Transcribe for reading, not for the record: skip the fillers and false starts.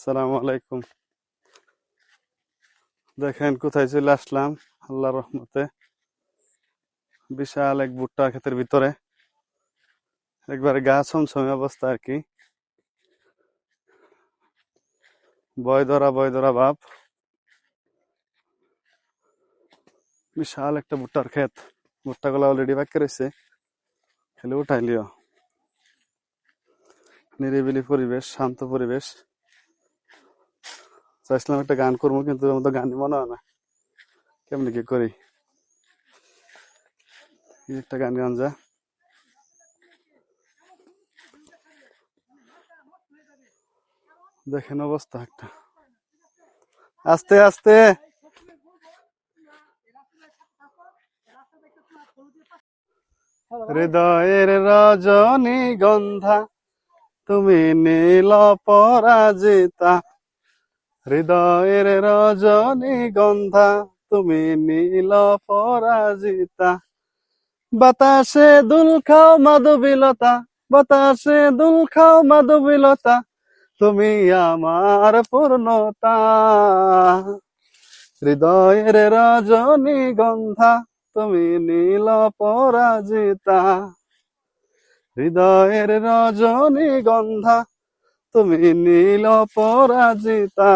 সালাম আলাইকুম। দেখেন কোথায় চলে আসলাম, আল্লাহর রহমতে। বিশাল এক ভুট্টা ক্ষেতের ভিতরে, একবারে গা ছমছমে অবস্থা আর কি। বয় ধরা ভাব। বিশাল একটা ভুট্টার ক্ষেত। ভুট্টা গুলা অলরেডি পাকে রয়েছে, খেলে উঠাই লিও। নিরিবিলি পরিবেশ, শান্ত পরিবেশ। চাইছিলাম একটা গান করবো, কিন্তু আমার তো গানই মনে হয় না কেমনি কি করি। এই একটা গান গান যা। দেখেন অবস্থা একটা, আস্তে আস্তে। হৃদয়ের রজনীগন্ধা, তুমি নীল পরাজিতা। হৃদয়ের রজনীগন্ধা, তুমি নীল পরাজিতা। বাতাসে দুল খাও মাধবীলতা, বাতাসে দুল খাও মাধবীলতা। তুমি আমার পূর্ণতা। হৃদয়ের রজনীগন্ধা, তুমি নীল পরাজিতা। হৃদয়ের রজনীগন্ধা, তুমি নীল পরাজিতা।